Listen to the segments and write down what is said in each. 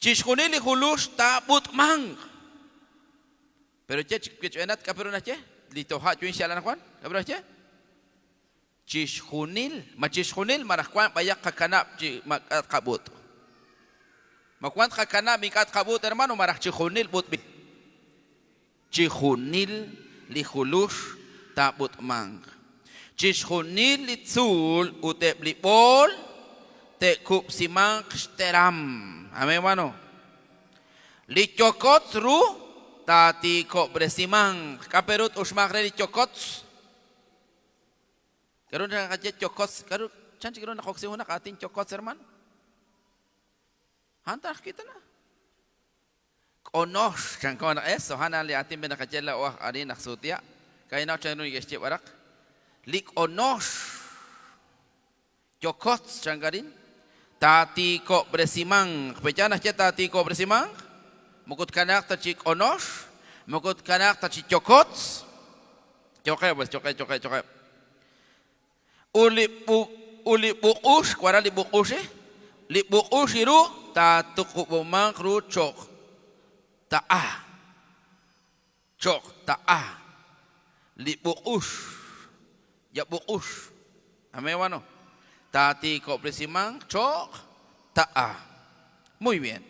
Chishunil y hulush ta butmang. Pero che chiquenat caperona che. Lito ha chuin shalan Juan. Caperona che. Chishunil marahkuan bayak kakanap chi makat kabut. Makuan kakanap mikat kabut hermano marah chishunil butbi. Chishunil li hulush ta butmang. Chishunil li tzul utep li bol te kup simang teram. Amén, hermano. Li chokot ru tati ko bresimang. Kaperut usmagre li chokot. Karon na kajet chokot. Karon chan siguro na koksi una katin chokot hermano. Hantar kita na. Konosh chan ko na eso hanan li atin benakajela o ari naksutia. Kaya na chan no yesti barak. Lik onosh chokot chan garin. Tati ko bresimang. Pejana che tati ko bresimang. Mukut kanak ta chik onosh. Mukut kanak ta chik chokot. Chokai. Uli bukush. Kuara li bukush eh. Li bukush iru. Tatu kubumang ru chok. Ta'a. Chok ta'a. Li bukush. Ya bukush. Amén, hermano. Tati ko presimang chok ta'a. Muy bien.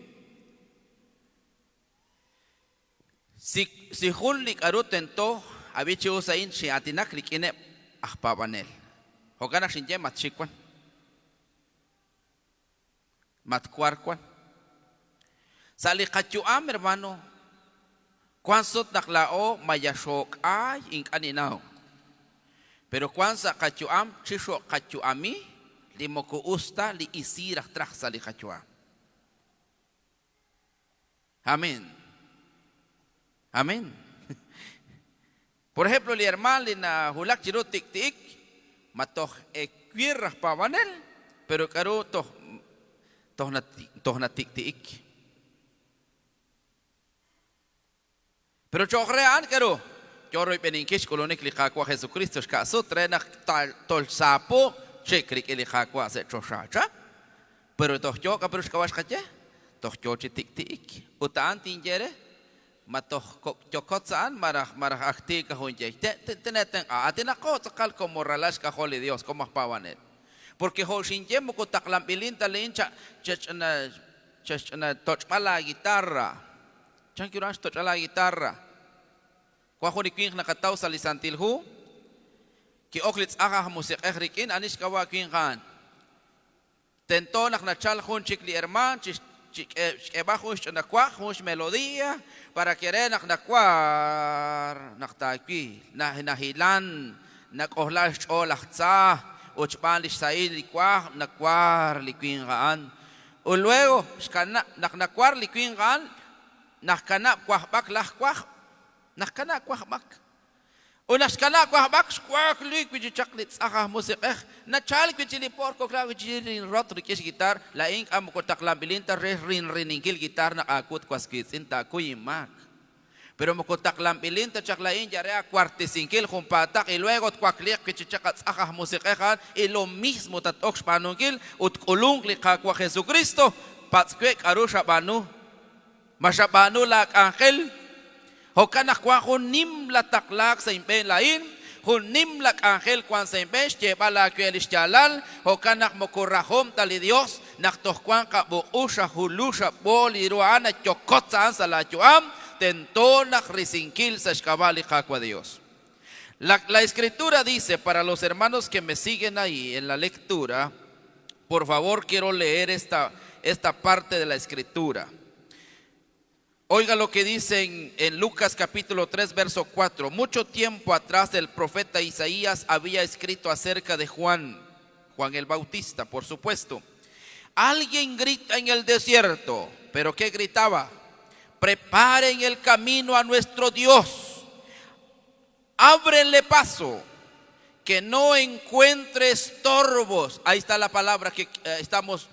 Si hun lik arut tento abichi usain si atinak likine ahpabanel. Hoganak sinje matchikwan. Matkwarkwan. Sali kachuam hermano. Kwansot naklao mayashok ay inkaninaw. Pero kwansa kachuam chisho kachuami li moko usta li isirah trahsa li kachua. Amén. Amén. Por ejemplo, li hermano li na hulak chiro tik-tik, matoh ekwirah pavanel, pero karo toh na tik-tik. Pero chokrean karo, choroy peningkish kolonik li kakwa Jesucristo, shkaso trenak tol sapo, chekrik ili kakwa se choshacha, pero toh choka pero shkawash kache, toh chochi tik-tik. Utaan tinjere, matoh chokot saan marah akti kahunje. Teneten atin ako sakal ko moralash kaholi Dios, como pawanet. Porque ho shinje mo ko taklambilin talin chachana tochmala guitarra. Chankirash tochmala guitarra. Kwa ni king nakataw sa lisantilhu. Ki oklits aha musik ehrikin anis kawa king kan. Tento nak nachal hun chikli herman ebajos nakwa hus melodía para querer nakwar naktakwi nahilan nakohlash olachtsa uchpalish sail likwa nakwar likwingaan. O luego nakwar likwingaan nakana kwahbak lahkwah nakana kwahbak. Unas kana kwahbak squawk liquid chocolate aha musik na chalik chili porco clavo chili rotri kish guitar la ink am ko taklambilinta riningil guitar na akut kwaskitsin ta kuyimak. Pero mo ko taklambilinta chaklain yarea cuartisinkil jumpatak y luego kwaklik kichichakat aha musik y lo mismo tatox panungil ut kulung li kakwa Jesucristo patskwe karusha banu mashabanu lak angel. Hokanak kwa hunim la taklak sa impen lain, hunim lak angel kwan sa impen, chebala kuelish chalal, hokanak mokurahom tali Dios, naktohkwan ka buusha hulusha boliruana chokot saan sa lachuam, tentonak risinkil sa shkabali kakwa Dios. La escritura dice, para los hermanos que me siguen ahí en la lectura, por favor quiero leer esta parte de la escritura. Oiga lo que dice en Lucas capítulo 3 verso 4. Mucho tiempo atrás el profeta Isaías había escrito acerca de Juan el Bautista, por supuesto. Alguien grita en el desierto, pero ¿qué gritaba? Preparen el camino a nuestro Dios. Ábrenle paso, que no encuentre estorbos. Ahí está la palabra que estamos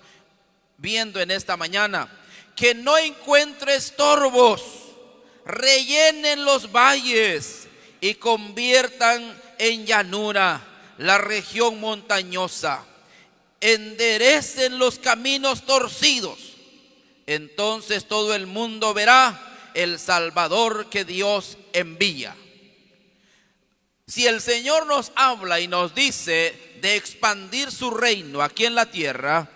viendo en esta mañana. Que no encuentre estorbos, rellenen los valles y conviertan en llanura la región montañosa, enderecen los caminos torcidos. entonces todo el mundo verá el Salvador que Dios envía. Si el Señor nos habla y nos dice de expandir su reino aquí en la tierra,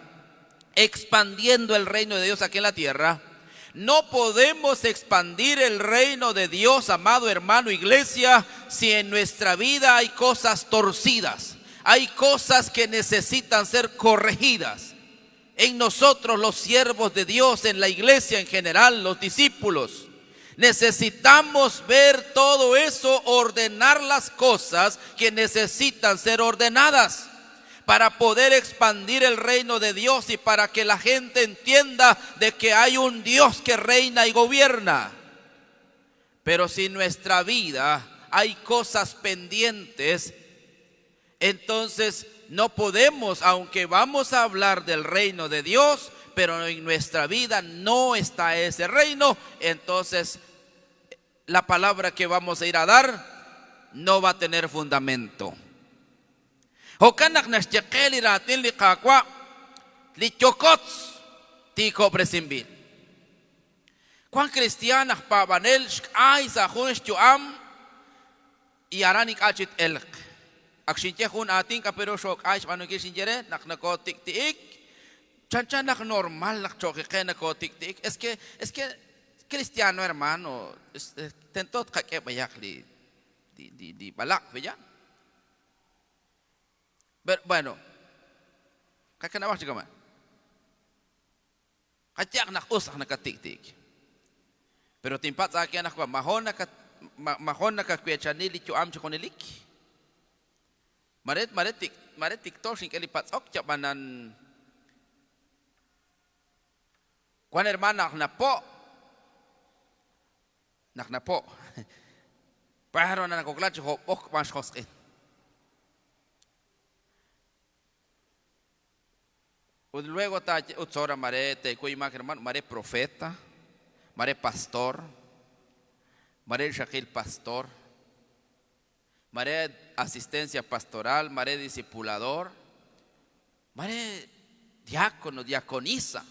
expandiendo el reino de Dios aquí en la tierra, no podemos expandir el reino de Dios, amado hermano iglesia, si en nuestra vida hay cosas torcidas, hay cosas que necesitan ser corregidas. En nosotros los siervos de Dios, en la iglesia en general, los discípulos, necesitamos ver todo eso, ordenar las cosas que necesitan ser ordenadas para poder expandir el reino de Dios y para que la gente entienda de que hay un Dios que reina y gobierna. Pero si en nuestra vida hay cosas pendientes, entonces no podemos, aunque vamos a hablar del reino de Dios, pero en nuestra vida no está ese reino, entonces la palabra que vamos a ir a dar no va a tener fundamento. Hokanak nashtekeli ratin li kakwa li chokots tiko presimbil. Kwan cristianas pabanel ay sa hun am y aranik achit elk. Akshinche hun atin kapero shok ay pano kishinjere nak nako tik tik. Chan nak normal nak chokike nako tik tik. Es que cristiano hermano tentot kake bayak di balak beja. Bueno, kaya na bakit kaman? Kaya nak usak nakatik-tik. Pero timpat sa akin ako mahon nakakwetsa nili chuam chukonilik. Maret TikTok sing kelipat ok chabanan. Kwan hermana naknapo. Pero na nakuklat ok mas hoskin. Luego está utsora mare te kuima hermano, mare profeta, mare pastor, mare shakil pastor, mare asistencia pastoral, mare discipulador, mare diácono, diaconisa.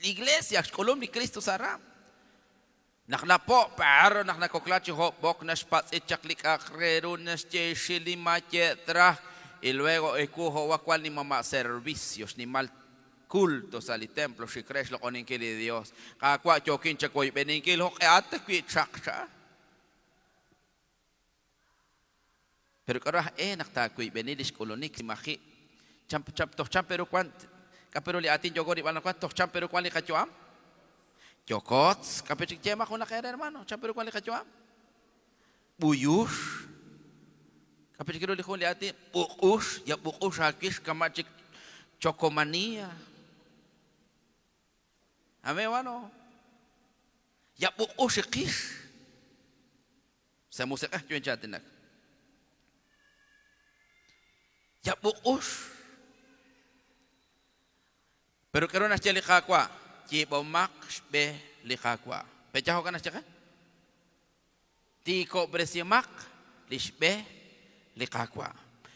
Iglesia, Colombia Cristo Sara. Naknapo pero naknakoklachi ho bok nashpat ichaklik akrero nasche shilimachetra. Y luego ekujo wakwal ni mama servicios ni mal cultos al templo si crees lo con de Dios. Kakwa chokin chakoy beninkil ho ate kwi chakcha. Pero kara nakta kwi benilis kolonik mahi champ toh champero kwant kapero li atin jogori bana kwant toh champero kwali kachoam. Chokots kapechik chema kuna kaya hermano champero kwali kachoam. Buyush kapit kilo likon liati bukus ya bukus hakis kamachik chokomania. Ame wano ya bukus ikis. Sa musika yun chatinak. Ya bukus. Pero karon na siya likakwa. Chibomak be likakwa. Pechaho ka na siya ka? Tiko bresimak lishbe likakwa.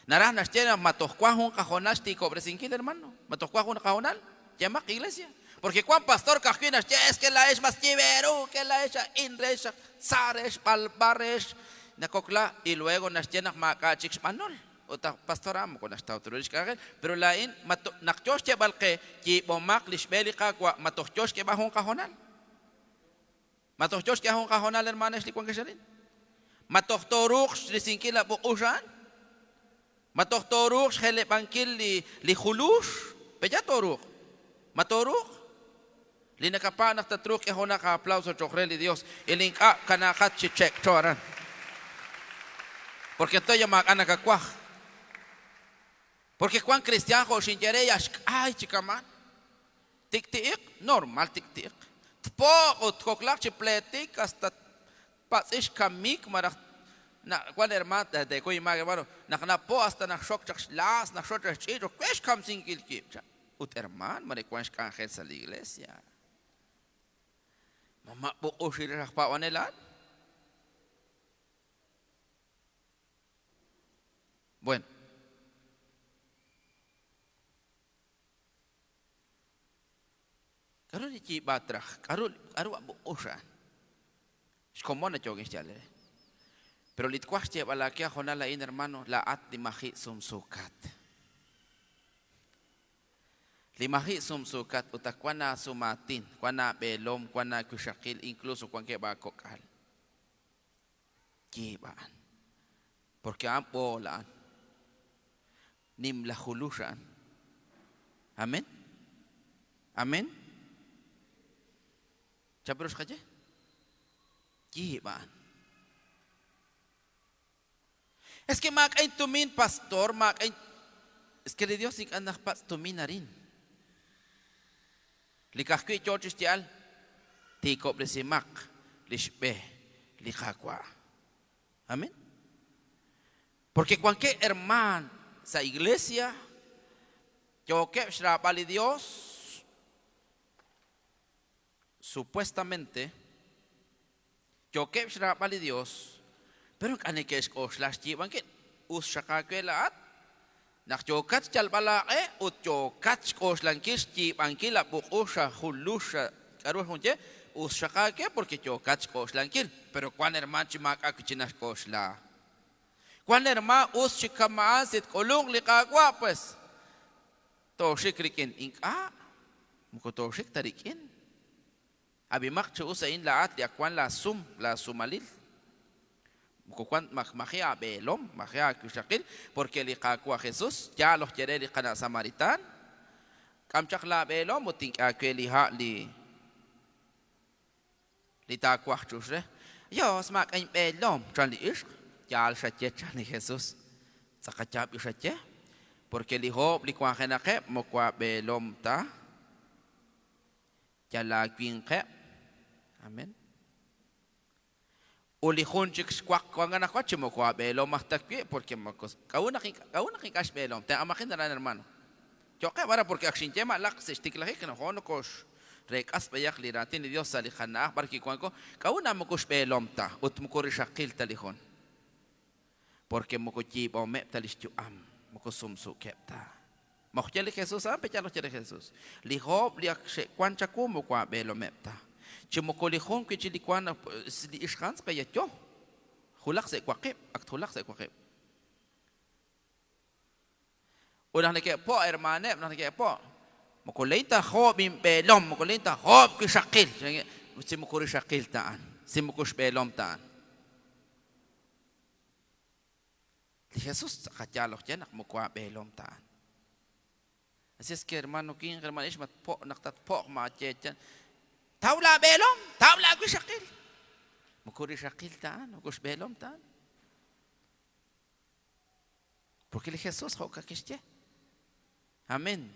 Naranas tiene matojuajun cajonal ti cobre sin kid hermano. Matojuajun cajonal. Llama iglesia. Porque cuán pastor cajinas es que la es más chiveru, que la es indres, zares, palbares, nakokla y luego nas tiene macachix manol. Ota pastoramo con esta autoridad. Pero la in nakchos que balque ki bomak lishbeli kakwa matochos que bajo un cajonal. Matochos que bajo un cajonal hermanos li cuán que salin. Matochtorux li sinkila bukusan. Matochtorux hele bankil li hulush. Peja torux. Matorux. Li nakapanak tatruk ya hona ka aplauso chokreli Dios. Ilinka kanakat chichek choran. Porque estoy llamando a nakakwaj. Porque cuán cristiano shinjere yash ay chikaman. Tik-tik normal tik-tik. Tpo ot koklak chipletik hasta pasish kamik marak na cuál hermano de koy mag hermano naknapo hasta na shok las na shok chiro kwesh kam singil kipcha ut hermano mare kwesh ángel sa la iglesia mama po ushira pa wanelan. Bueno, Karun iki batra, karun abu usha. Como na jogues ya le. Pero litquaste bala que jonala in hermano la at di mahi sumsukat. Limahi sumsukat utakwana sumatin, kwana belom, kwana kushakil, incluso kwan que ba kokal. Kibaan. Porque ampolaan. Nim la hulushan. Amen. Amen. Chabros kaje. Kibaan. Es que mak ay tumin pastor, mak ay es que de Dios ik anak pas tumin rin. Likakwi church tial tiko blesimak lishbe likakwa. Amén. Porque cualquier hermano sa iglesia yo que shrabali Dios supuestamente yo que shrabali Dios pero kani que es oslash jiban que us shakakwelaat nak jokat chalbala ut jokat oslankis jiban que la buusha hulusha karu hunje us shakake porque jokat oslankil pero cuan hermano chimak akuchinas osla cuan hermano us chikamasit kolung likagwa pues to shikrikin inka muko to shik tarikin abimak chu usain laat ya cuan la sumalil Kuan magia belom, magia kushakil, porque li kakwa Jesús, ya los quiere li kana Samaritan. Kamchak la belom, muting akeli ha li takwa chusre. Yo smak ein belom, tran li ish, ya al shache chan li Jesús. Sakachap ishache, porque li hob li kwa henake, mokwa belom ta. Ya la kwinke. Amen. Ulihon chicks kwak kwangan ako chimo kwa belom mahtakwi porque makos kauna king cash belom te amakin na hermano yo que para porque action tema lak se stiklahi kana hono kos rek as bayak liratin Dios salihana barki kwanko kauna mokos belom ta ut mokori shakil talihon porque mokochi bome talistu am mokosum su kepta mokjeli Jesus pe chalo chere Jesus lihob liak kwancha kumo kwa belom mepta Chimokolihon que chilikuana si ishkans kaya yo hulak se kwakip ak hulak se kwakip udah nake po hermane udah nake po mokolenta hob im belom mokolenta hob ki shakil simokori shakil taan simokosh belom taan Jesus kachalo jenak mokwa belom taan así es que hermano king hermano ishmat po naktat po ma chechan Taula belom, taula kushakil. Mukuri shakil taan, mukush belom taan. Porque le Jesús hoka kishte. Amén.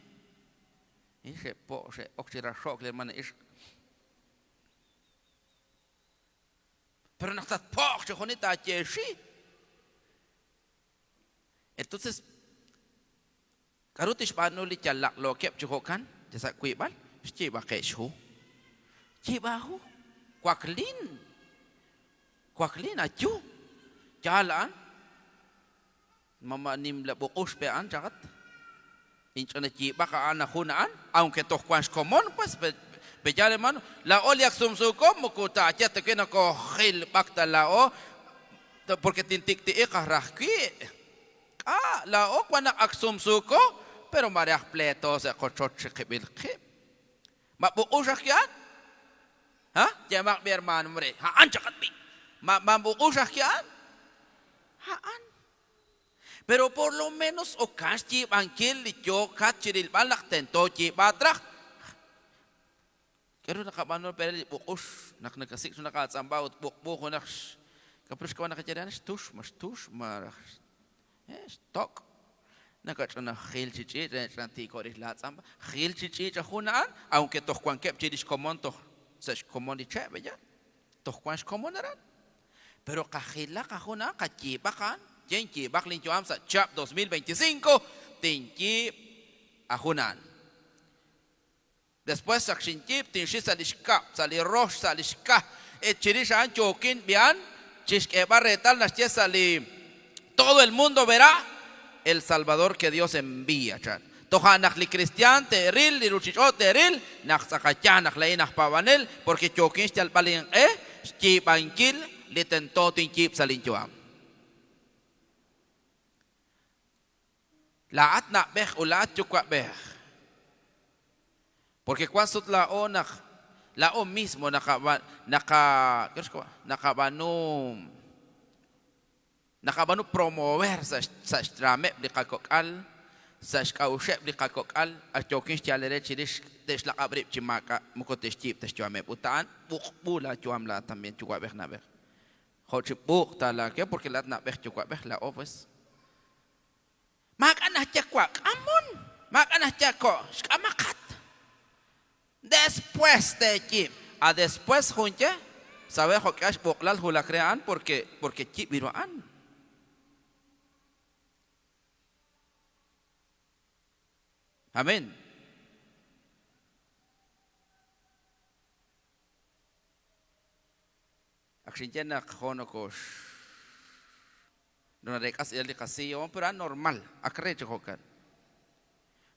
Ishe po she okchira shok le man ish. Pero naktat po she honita cheshi. Entonces karutish panuli chalak lo kep chukokan, jasa kuibal, shchi ba keshu. Cibahu, kwaklin acu, jalan, mama nimla bukus pean jagat, incana ciba ka anak hunaan, aunque toh kuas komon pas bejalan mano, la oliak sumsukom mukuta aja tekena ko hil bakta lao, porque tintik ti ikarahki, lao kuanak aksumsuko, pero mariah pleto sa kochot sekibil kip, mabukus akyan. Ha? Jamak biar man mere. Haan cakat bi. Mambukusah kian? Haan. Pero por lo menos okas chip angkil licho kat chiril balak tento chip batrak. Kero nakabanol pero bukus nak nakasik so nakatsamba ut bukbuk nak kapres kawan nakajarian tush mas marah. Stok. Nakachana khil chichi ranti koris latsamba. Khil chichi chahunaan aunque toh kwan kep chirish komon toh Sech komon di cek beja, toh kuas komon erat. Pero kahila kahuna kacibakan, jenci baklin cuam sa cap 2025 tinggi ahunan. Después saksinchip tinggi salishka, salirosh salishka, chirishan chokin bian, chiske barretal nasche sali. Todo el mundo verá el Salvador que Dios envía, chan. Toja nakli cristian teril li ruchicho teril nak sakatya naklay nakpawanel porque chokin stial paling chipankil li tentotin chip salinchuam. Laat na beh ulat chukwa beh. Porque cuando la o mismo nakabanu promover sa strame di kakokal sa skaushep di kakokal at jokin stialere chirish des la abrip chimaka mukotes chip tes chuame putaan bukbula chuamla también chukwa beh na beh. Hochipuk tala que porque lat na beh chukwa beh la o pues. Makanah chakwak amon makanah chako skamakat. Después de chip, a después junche, sabe que es boklal hula crean porque chip viruan. Amén. Aksinjena khonokos. No rekas el casiyo, pero normal, akreche hokan.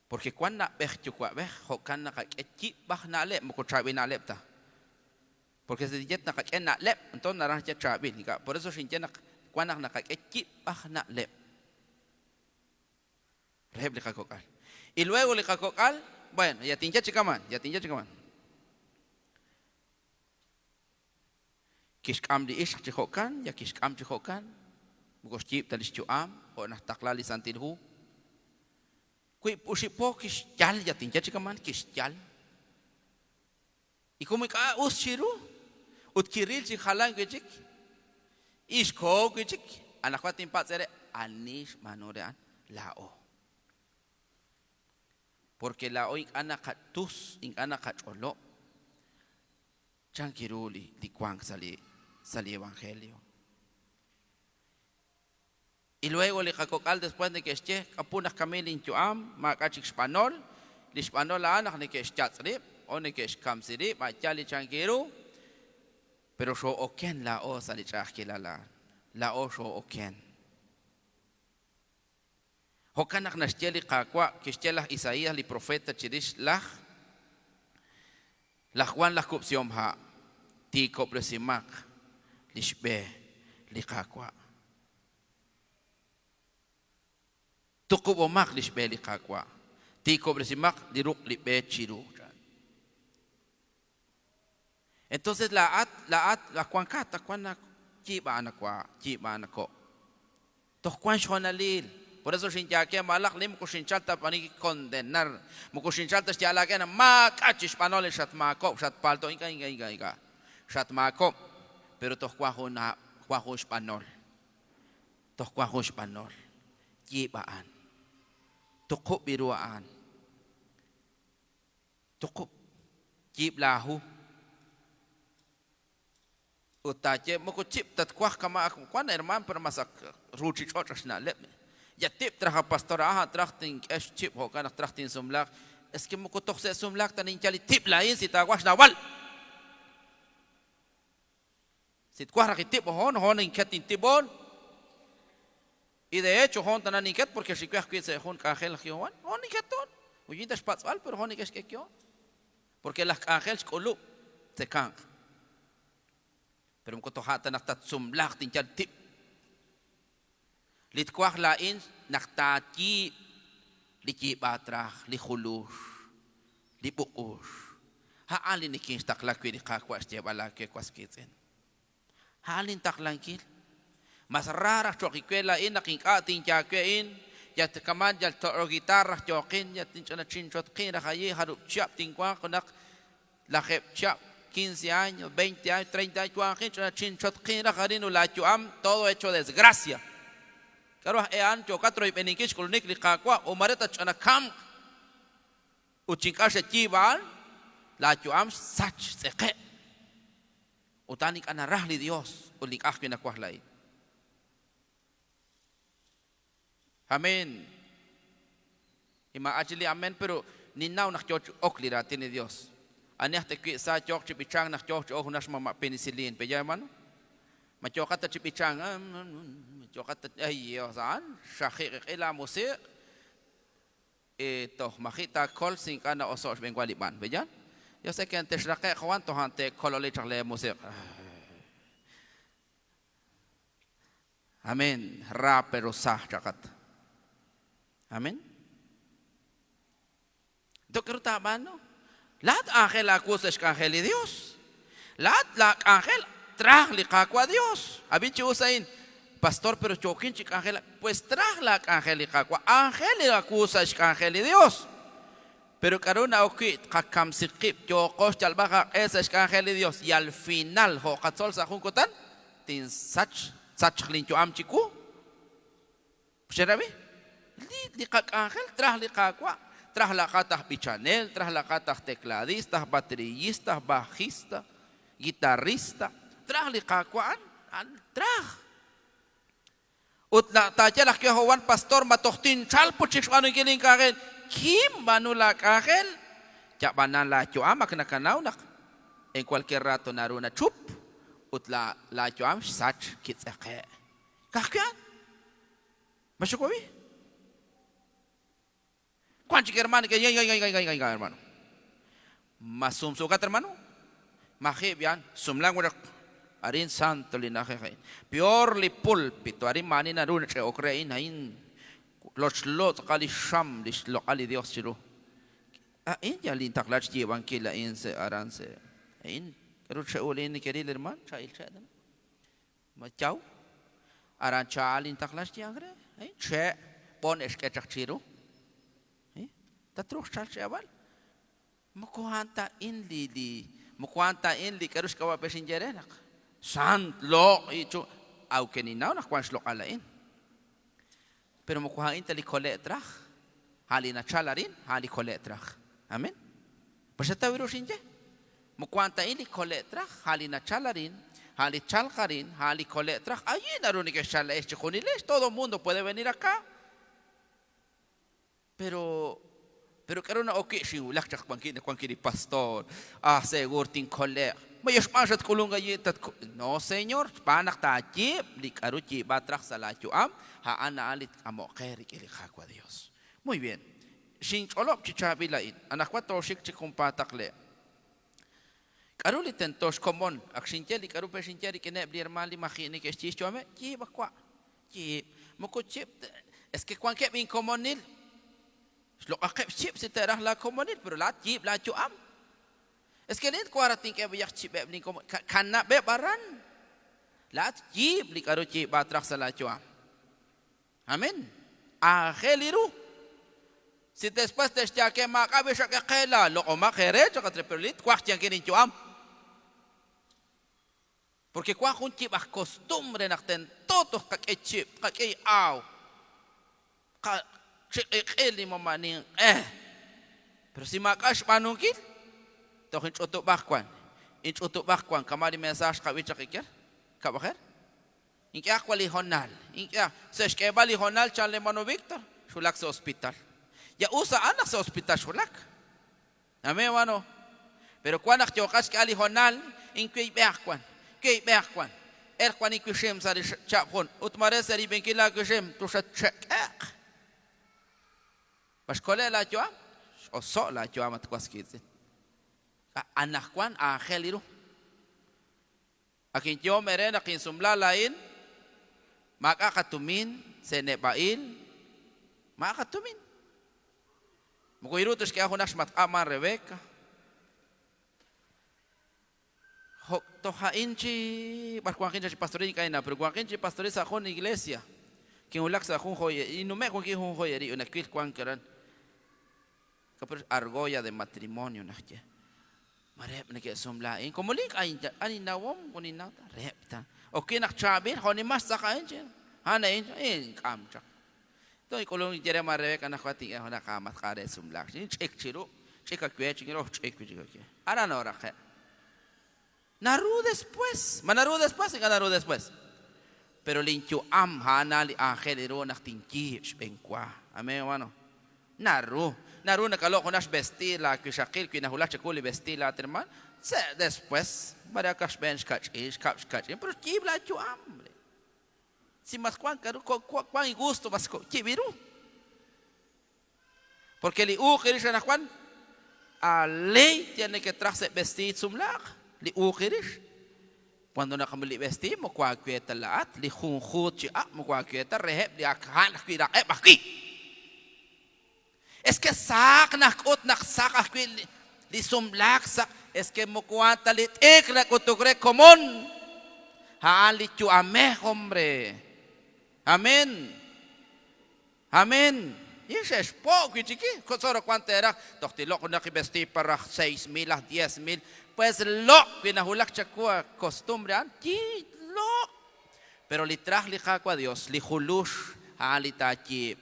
Porque cuando beh chukwa beh hokan na kachi bah na lep muko chabi na lep ta. Porque si jet na kachi na lep entonces narah jet chabi nika. Por eso sin na cuando na kachi bah na lep. Reheb li kakokal. Y luego li kakokal, bueno, ya tinja chikaman. Kishkam di ish chikokan, ya kishkam chikokan. Muko chip talis chuam, o na taklali santilhu. Kui pusipo kisyal yatin chikaman kisyal. Y como ka uschiru ut kiril chi khalan gejik isko gejik anakwatin patsere anish manorean lao. Porque lao in anakatus in anakacholo chankiruli di kwang sali evangelio. Y luego le kakokal después de que esté kapunas kamil in chuam makachik español li español anak ne que eschatsrip o ne que eskamsirip machali chankiru pero sho oken la o sali chakila la o sho oken hokanak nasteli kakwa que estela Isaías li profeta chirish la Juan la kupsiom ha ti kopresimak lishbe li kakwa tukubo mak lishbeli kakwa ti kobresimak diruk libe chiru. Entonces la kuankata kuana chiba anako toh kuan shonalil. Por eso shinjake malak lim kushinchalta pani condenar mukushinchalta stialake na makachish panole shat mako shat palto inga shat mako pero toh kuahuna espanol toh kuahu espanol jibaan tukup biruan tukup jib lahu utaje muko chip tat kuah kama kuan herman per masak ruchi chotras na lep ya tip traha pastora trachting es chip ho kana trachting sumlak es que muko tok se sumlak tanin chali tip lain si ta kuah nawal si kuah rakitip hon in ketin tibon. Y de hecho, hon tan aniket porque si kuah se hon ángel Jehová, hon niketon. Uyita spatzal, pero hon nikes que yo. Porque las ángeles kolu se kang. Pero mko tohata naktat sumlak tin chal tip. Lit kuah lain naktati liki batrach li khulush li buush. Ha alin nikin taklak wi kakwa este balake kwaskitzen. Ha alin taklankil. Mas rara chokikwela in naking ating jakwein ya tekaman ya toro gitarra chokin ya tinchana chinchot kina hayi harup chap tingwa konak la jep chap 15 años 20 años 30 años chuan chinchot kina harinu la chuam todo hecho desgracia karo ean chokatro ibenikish kulnik li kakwa o mareta chana kam uchinkashe chiban la chuam sach seke utanik anarahli Dios ulikah kina kwahlai. Amén. Y ma achili amén, pero ni nau nak choch oklira tiene Dios. Aniah te ki sa choch chipichang nak choch unas mama penicillin. Pe ya hermano? Ma chokata chipichang, chokata ay saan, shakhiq ila musik. Majita col sin cana o sos bengualiban, ¿veyan? Yo sé que antes la que Juan tojante colole charle museo. Amén. Rapero sah chakat. Amén. Dokter tabano. Lat ángel acusa es ángel de Dios. Lat la ángel trajli a Dios. Abichi usain. Pastor, pero choquín chic ángel, pues trajla ángel y cacua. Ángel y acusa es ángel de Dios. Pero caruna oki kakam sikip yo costa baja esa es ángel de Dios y al final ho katsol sa junkotan tin sach lincho am chiku. Sherabi? Li kak ángel trajli cacua. Trajla katah bichanel, trajla katah tecladista, baterista, bajista, guitarrista. Trajli cacuan, traj. Utla taja lah kehawan pastor matohtin chalpu cishwanu giling kahel kim manula kahel jak banan la choam makna kanaunak en cualquier rato naruna chup utla la choam sach kitsake kahkan mashukowi cuanchi hermano que ya hermano masum sukat hermano mahibian sumlang wadak arin santo linaje peor li pulpito arin mani na runa che okrein hain los kali sham dis lokali Dios chiru in ya lin taklach ji bankila in se aran se in ruche ulin keril herman chail chadan ma chau aran chalin taklach ji agre che pon eskechak chiru tatruh chal chabal mukuhanta in li karush kawa peshinjerenak Sant lo icho aunque ni nada nas cuantos lo alain pero mo kuha inteli koletra hali na chalarin hali koletra amen pues está viru shinje mo kuanta ili koletra hali na chalarin hali chalkarin hali koletra allí naruni que chala este juniles todo el mundo puede venir acá pero que una oke shi ulak chak bankini pastor seguro tin koletra Mayos masat kulunga yitat no señor panak tachi likaruchi batrach salachuam ha ana alit amo kherik ilikha Dios. Muy bien. Shin olop chichabilain anakwa toshik chikumpatakle. Karuli tentos common akshinjeli karupe shinjeri kene bliermali mahini que chichome chi bakwa chi moko chip es que cuan que bin comonil lo akep chip se terah la comonil pero la chip la chuam es que lid kuaratin ke biyak chip ni como kana be baran la chip li karu chip batrak sala chua amen angeliru si después te ya que makabe sha que kela lo o makere cho que perlit kwak tiang que ni chuam porque kwak un chip a costumbre nakten todos ka chip ka au ka chip eli momani pero si makash panungkil toh inchutuk bakwan kamari mensage kawicha kiker kabaher inkia kwali honal inkia sesh ke bali honal chanle mano Victor shulak sa hospital ya usa anak sa hospital shulak ame wano pero kwanak chokas ke ali honal inkui bakwan kwan ikushem sa chapon utmare sa riben kila kushem tu shat check baskole la choa o so la choa mat kwaskizin anak kwan angeliru akin yo meren akin sumla lain makakatumin senebail makakatumin mukuirutos kaya hunas mat ama Rebecca tohain chi barkuakin chi pastorin kaina pero kuakin chi pastorin sa kon iglesia kin ulak sa kun hoye inume kun kin hoye ri unakil kwan karan kapur argolla de matrimonio nakje marep na kaya sumlain como link ani nawom kunin na repta okay nak chabin honi mas sakain chen hana in kamchak to ikolong jere marep kana khati hona kamat kare sumlak check chiro check akwe chiro check chiro ara no rakhe naru después ganaru después pero lincho am hana li angelero nak tinki benkwa amen wano naru nakaloko nas vestir la que shakil que nahula chakuli vestir la hermano se después para cash bench catch pero chibla chu hambre si más cuan gusto vas chibiru Porque li ukirish na Juan, a ley tiene que traerse vestir sumlag, li ukirish. Cuando nakamili vestir, mo kwakweta laat, li khunkhut chi mo kwakweta reheb li akhan kwira bakwi. Es que sak nakot naksak akwi li sumlag sak, es que mo kwanta li ekra kutugre komon. Haali chu ameh, hombre. Amén. Amén. Yes, es poco, chiqui. Solo cuánto era. Doctor, con que vestir para 6,000, 10,000. Pues lo que nahulak chakua costumbre, lo. Pero li traje li jaco a Dios, li hulush alitachi.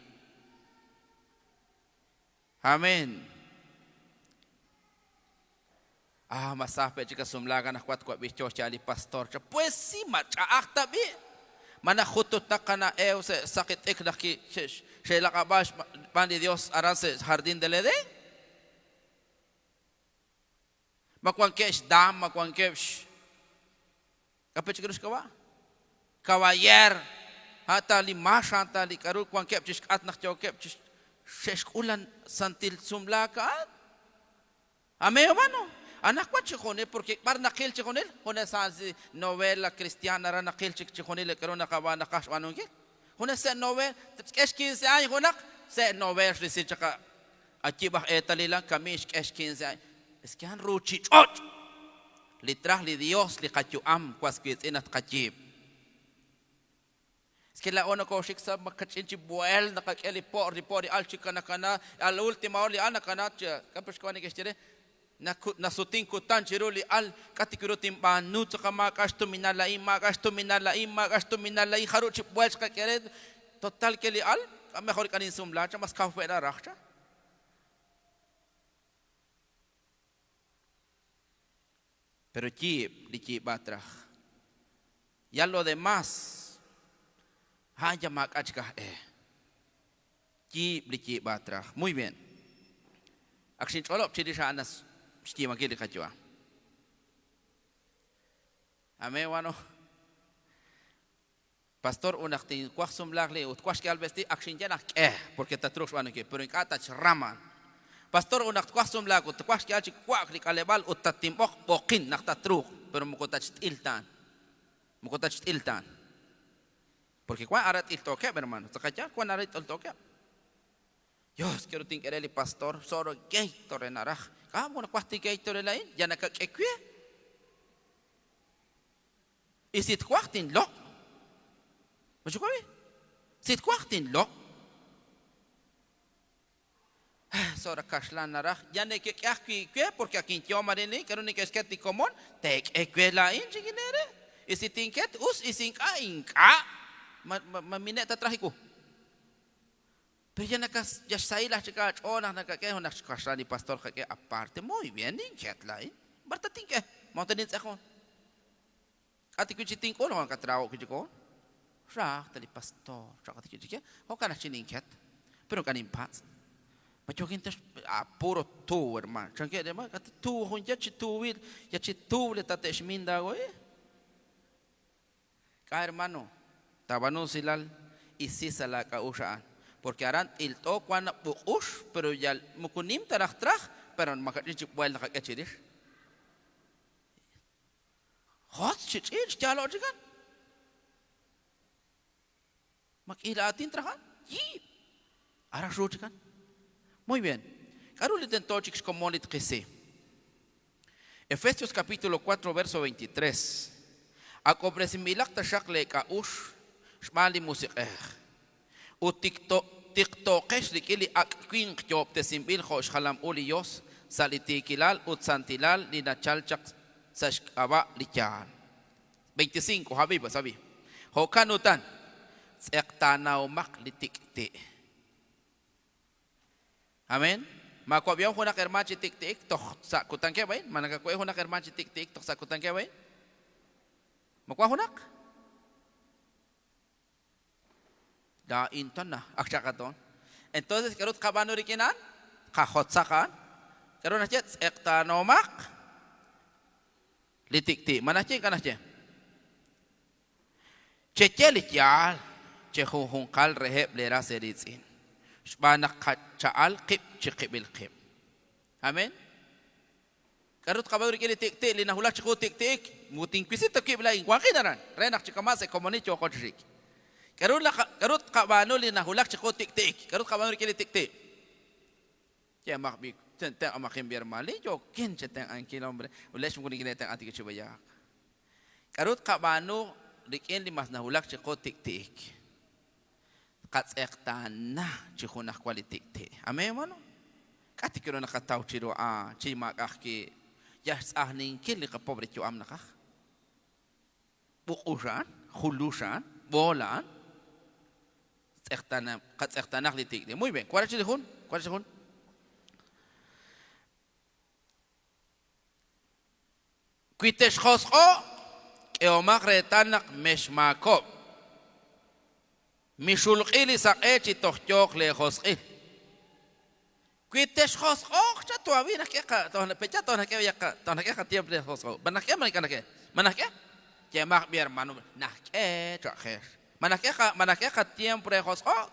Amén. Masape chica sumlagan a 4 bichos chali pastor. Pues sí, macha hasta bien. Mana khutut na kana se sakit ek na ki shela kabash pandi Dios aran se jardín del Edén. Makuankesh dam, makuankesh. Kapit chikirus kawa? Kawayer. Hata li masha, hata li karu kuankep chish at nakchokep chish shesh ulan santil sumlakat. Amén, hermano. Anak kwa chikonel porque par nakil chikonel hone sa novela cristiana ra nakil chikonel karo nakawa nakash anong hone sa novel kesh 15 años honak sa novel risi chaka achibah etalila kamish kesh 15 años es que han ruchi chot litrah li Dios li kachuam kwaskit inat kachib es que la ono ko shiksa makachinchi buel nakakeli pori al chikana kana al última oli anakana kapesh kwani keshtire nasuting ko tan chiruli al katikirutim banut sa kamakasto minalai haruchi buels ka keret total keli al mejor kanin sumlacha mas kafera racha pero li batra ya lo demás haya makachka li batra muy bien akshin cholo chidisha anas Shtima kili kachua. Amén, wano. Pastor unaktin kwasum lagli ut kwash al vesti akshin jana porque tatrux wano ke pero inkata raman. Pastor unak kwasum lag ut kwash al chi kwak li kalebal ut tatimbok bokin nak tatrux pero mukotach iltan. Porque kwa arat iltoke hermano. Sakacha kwa arat iltoke. Dios quiero tinkereli pastor soro gay torenaraj. Bueno, cuasti gay torelain ya na kakekwe. Isit kwastin lo. Machukoy. Sit kwastin lo. Sora kashlan naraj ya ne kakekwe porque aquí yo marene quiero ni que sketi común te ekwe lain chiginere. Isit tinket us isinka inka. Mamineta trajiko. Pero ya saíla chica ona nakake ona kasani pastor que aparte muy bien inket lai barta tinke montanin sakon ati kuchitin ko no katrao kuchiko ra tali pastor ra ati kuchike o kana chininket pero kanin pats machokin tas puro tu hermano chanke de ma ati tu honja chitu ya chitu le tatesh minda go ka hermano tabanu silal y sisala ka ushaan porque harán el to cuando buush pero ya mukunim tarach pero makachich buel nakachirish hot chichir ya lo jigan makilatin trajan ara jigan muy bien karuliten tochix comonit kese Efesios capítulo 4 verso 23 akopresimilak tashakle ka ush shmali musiqeh o TikTokesh likili akwing job te simbil khosh khalam uliyos salitikilal ut santilal linachalchak sashkaba likan 25 habiba sabi hokanutan sektanaw mak litikti amen makwabyaw hunak ermachi tiktik tok sa kutanke bay manakakway hunak ermachi tiktik tok sa kutanke bay makwa hunak da inton na akshakaton entonces karut kabano rikinan kahotsakan karun na chet ektanomak litikti manache kanache chechelik yal chehunkal reheb lera seritsin Shbanak chaal qib chiqibil qib. Amen. Karut kabawri kili tik-tik li nahulak chiku tik-tik muting pisit qib lain kwanginaran. Renak chikamase komunicho kodrik. Karut kabano li nahulak chiku tik-tik. Karut kabawri kili tik-tik. Ya makbik tentang amakin biar mali jo kin tentang angkin hombre. Ules mungkin kita tentang anti kecubayak. Karut kabano dikin limas nahulak chiku tik-tik. Katsektanah chikunah kualitik. Amen mano. Katikiro nakataw chiro chimakaki yas ahning kili ka pobre chu am nakah. Bukusan, khulusan, bolan. Katsektanah litik. Muy bien. ¿Cuál es el hun? ¿Cuál es el hun? Kuitesh khosqo keomak retanak meshmakop. Mishulqili saqechi tohchok le khosqil. Kuitesh khosqo cha tuawi nakeka tohna pecha tohna ke yaka tohna ke khatiam le khosqo. Banake manake manake kemak biar manu nake chakhes. Manake khatiam pre khosqo.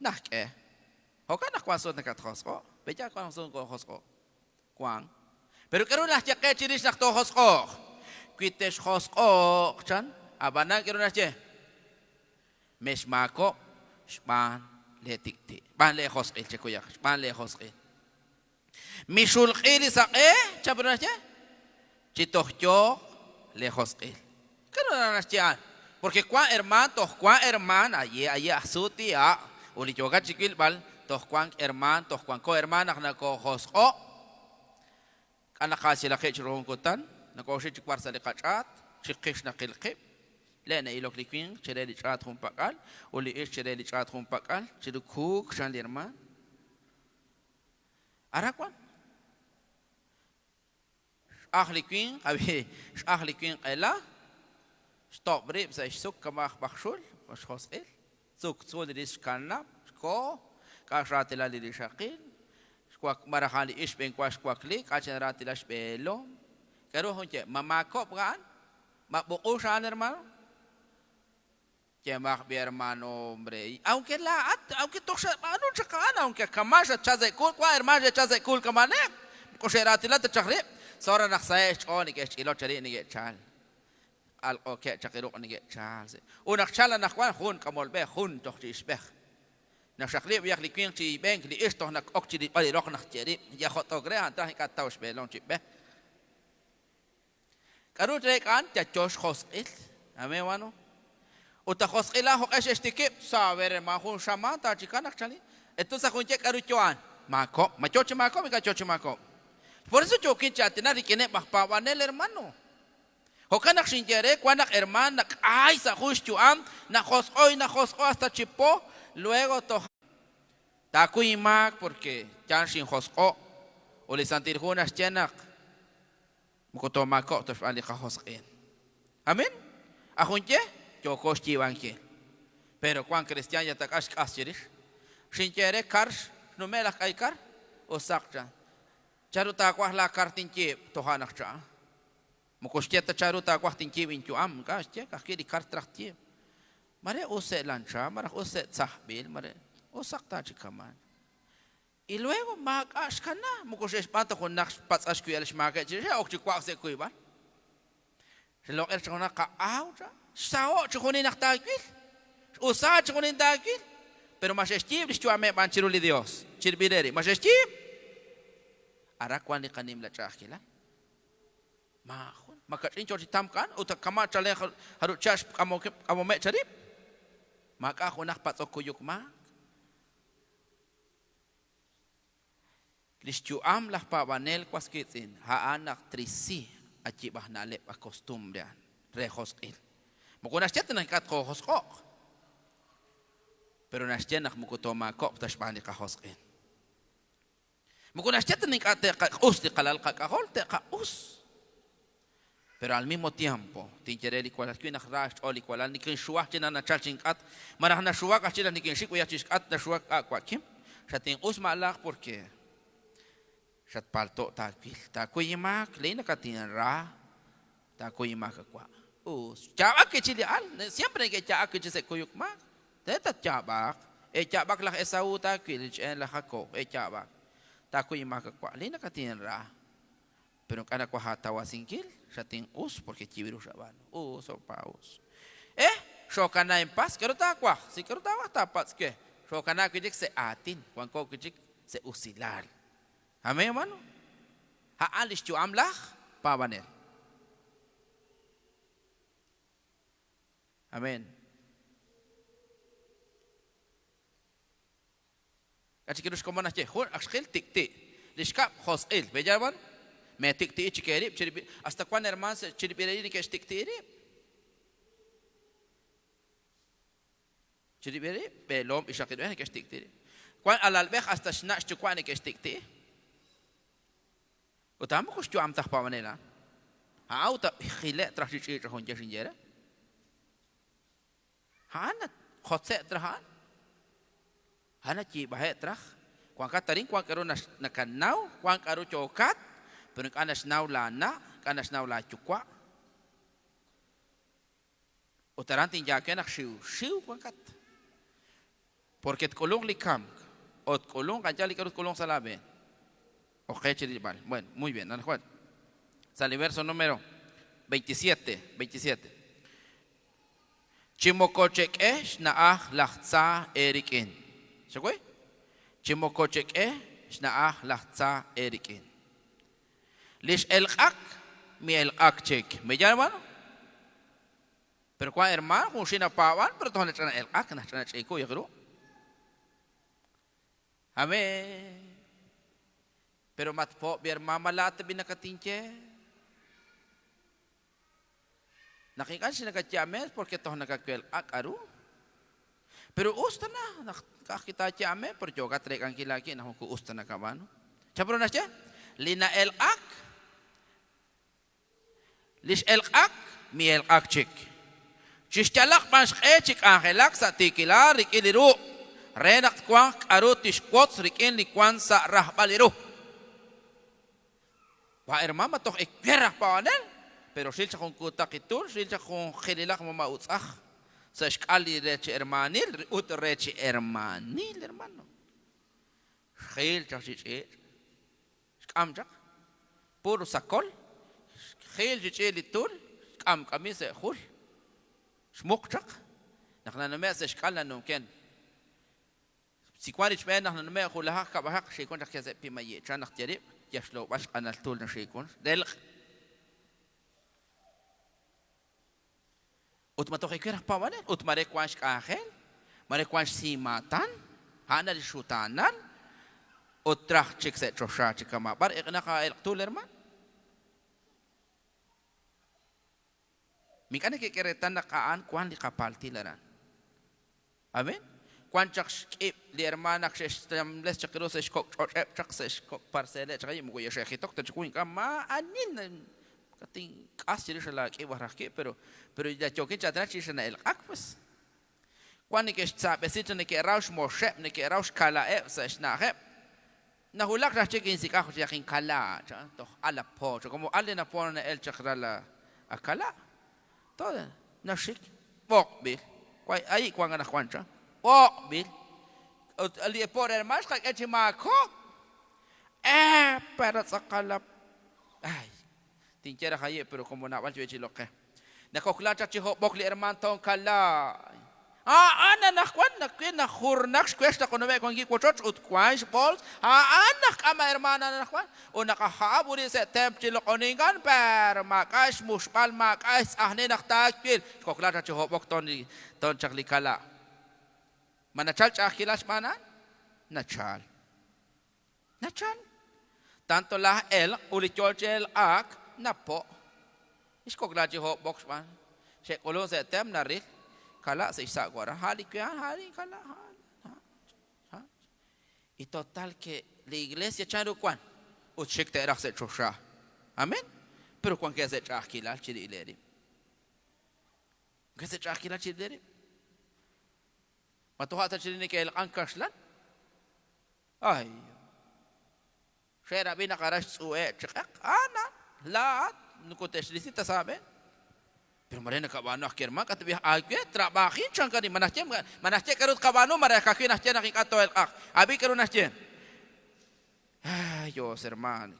Nake. Hokana kwasot nakat khosqo. Pecha kwasot ko khosqo. Kwang. Pero karon na chake chiris nak to khosqo. Kuitesh khosqo chan abana karon na che. Meshmako shban le tikti. Ban le khosqil chekuyak. Ban le khosqil. Mishulqil saqe chabra che. Chitohcho le khosqil. Karon na chian. Porque kwa herman aye asuti a uli yoga chikil bal toh kwang herman toh kwang ko herman na ko khosqo. Anaka sila kechron kutan nako shi chikwar sa liqachat chiqish na qilqib lena ilok likwing chireli chat hum pakal uli ish chireli chat hum pakal chidukuk shan lirman arakwan ahli kwing abi ahli kwing ela stop rib sa suk kamah bakhshul was khosqil suk tsol ris kanna ko kasratila li shaqil kwak marahali ish ben kwash kwakli kachenrati lash belo karo honche mamakop kan mabuko shan hermano que mak bi hermano hombre aunque toksha anu chakana aunque kamasha chaze kul kwa hermano chaze kul kamane kosherati la tachri sora nakhsaesh oni ke ilo chari ni ke chal al oke chakiru ni ke chal unak chala nakhwan khun kamol be khun tokhti isbeh Nashakli biak likwing ci bank li isto nak okchi di bali rok nak ceri ya khotogre anta ka taus belon ci be karu tre kan ta chosh khosqil ame wano uta khosqila ho qash estikip sawer ma khun shama ta chikanak chali eto sa khunche karu chuan mako machoche mako mi ka choche mako por eso yo kin chatina rikene bahpawanel hermano hokanak shinjere kwanak hermana ay sa khush chuam na khosqoy hasta chipo luego to takuimak porque chanshin khosqo o le santir hunas chenak mukotomako to ali khosqin amen ahunche chokosh chiwanke pero kwan cristian ya takash kasirish shinjere karsh numela kaikar o sakcha charuta kwa la kartinche to hanakcha mukoshtieta charuta kwa tinche winchu am kasche kakiri kartraktie Mare use lancha, mare use tsahbil, mare usakta chikaman. Y luego magash kana, mukos espanto con nax patsash kuyalish maga, ya okchi kwak se kuyban. Se lo er chona ka auja, sao choni naktakil, usa choni takil, pero mas estib listuame banchiruli Dios, chirbireri, mas estib. Ara kwani kanim la chakila. Mahun, makachin choti tamkan, uta kama chale haru chash kamo me charip. Maka ako nakpatok kuyuk mak. Listuam lah pawanel kwas kitin. Haanak trisi ajibah nalep a costumbre rehoskil. Mukunas tiyan na ikat ko hoskok. Pero nasyan nak mukutoma ko tashbani ka hoskil. Mukunas tiyan na ikat us di kalal kakahol te ka us. Pero al mismo tiempo, tinchereli cual aquí na rash oli cual ni kin shuah china na chalchinkat, marah na shuah kachila ni kin shiku ya chiskat na shuah akwakim, shatin usma lak porque shat palto takpil, takuyimak leina katin ra, takuyimak akwa. Us, chabak ke chili al, siempre que chabak que chise kuyukmak, teta chabak, Echabak lah Esau takwil en la Jacob echabak. Takuy makakwa lina katin ra. Pero kana kwa hatawa singkil shating us porque chiviru shaban. Us o paus. Shokana en paz, kero takwa. Si kero tawa tapat ke. Shokana kijik se atin, kwan ko kijik se usilal. Amén, hermano. Haalis chu amlach pavanel. Amén. Así que nos como nache, hon axel tikti. Lishkap hosel, ¿veyaban? Me tikti chikerip, chiripi. Hasta cuando hermanos chiripiri que es tikti. Chiripiri, belom y shakiru que es tikti. Cuando alalbech hasta snatch chukwani que es tikti. Utamo ko chu amtach pavanela. Auta khile trachichi hon jeshinjera. Hana khotse trahan. Hana chi bahe trach. Kwan kataring kwan karo nakanau, kwan karo chokat, pero kanas nau la na, kanas nau la chukwa. Utarantin ya que nak shiu kwan kat. Porque et kolong likam, ot kolong kanjali karo kolong salabe. Okay, chiribal. Bueno, muy bien, ¿no? Juan. Sale verso número 27. Chimokochek shnaah lachtsa erikin. ¿Se fue? Chimokochek shnaah lachtsa erikin. Lish el ak mi el ak chek. ¿Me llama, hermano? Pero cuando hermano, un shina pavan, pero todos necesitan el ak, necesitan cheko, yo creo. Amén. Pero matpo biar mama lata binakatinche. Nakikan siya nagkatiames porque toh nagkakwel akaru. Pero usta na nakakita tiame pero joga trek ang kilaki na ko usta na kabano. Chapro na siya. Lina el ak. Lish el ak mi el ak chik. Chistalak pas chik angelak sa tikila rikiliru. Renak kwang aru tishkwots rikin likwan sa rahbaliru. Wa hermano toh ekperah pawanel, pero silsa kung kuta kitur, silsa kung khililak mo mautsah. Sa skali reche hermanil, ut reche hermanil hermano. Khil chak chichir. Skam chak. Puro sakol. Khil chichir litur, skam kami se khul. Smok chak. Naknaname sa skala nung ken. Si kwanich men naknaname khulahak kabahak, shikon chak kese pimaye, chanak tiyarib. Yashlo bash anal tul na shikon del ut matoke kira pawanel ut mare kwansh kahel mare kwansh simatan hana di shutanan ut trach chik se trosha chikama bar ikna ka el tul herman mikane ke keretan na kaan kwan li kapal tilaran amen kwan chak skip li hermana kshem les chakiro se skok chak se skok parcele chak mo yo shekitok ta chikuin ka ma anin kating kasir shala ke warake pero ya choke chatra chisna el akpas kwan ni ke sabe sit ne ke raush mo shep ne ke raush kala sa shna hep na hulak ra chikin sika khu yakin kala cha to ala po como ale na po na el chakra la akala todo na shik bok bi kwai ai kwan na kwancha oh, bil. Ali por el más que eche maco. Pero sakalap. Ay. Tinchera haye pero como na valjo eche loke. Na koklacha chiho bokli herman ton kala. Ana na kwan na kwen na hurnak kwesta kono me kon gi kwochot ut kwans pols. Ana kama hermana na kwan. O nakahaburi se temp chilo koningan per makas muspal makas ahne naktakil. Koklacha chiho bok ton chakli kala. Manachal chakilas mana? Nachal. Tanto la el ulichol el ak napo. Isko glaji ho box man. Se kolon se tem narik kala se isa gora hali kala. Y total que la iglesia charu kwan utshik te rak se chosha. Amen. Pero kwan que se chakilas chiri ileri. Que se chakilas chiri ileri. Matuha ta chiri ke el ankashlan. Ay. Shera bina karash suwe chikak ana la nukotesh lisita sabe. Pero marena kabano akirma katabi agwe trabahin changkani manahche karut kabano marakakin nahche nakikato el ak. Abi karu nahche. Ay, Dios hermano.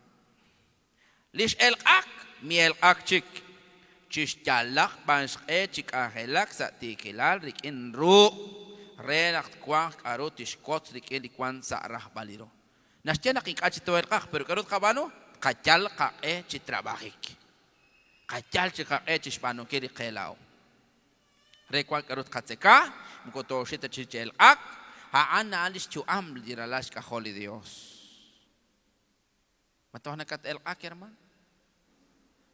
Lish el ak mi el ak chik. Chish chalak bansh chik ahelak sa tikilal rik in ru. Renak kwang karut tishkot rik in kwan sa rah baliro. Nahche nakikachito el ak pero karut kabano kachal ka chitrabahik. Kachal chika chispano kiri kelao. Rekwal karut katseka, mukoto shita chichel ak, haana alis chu am diralash ka holy Dios. Matoh nakat el ak herman.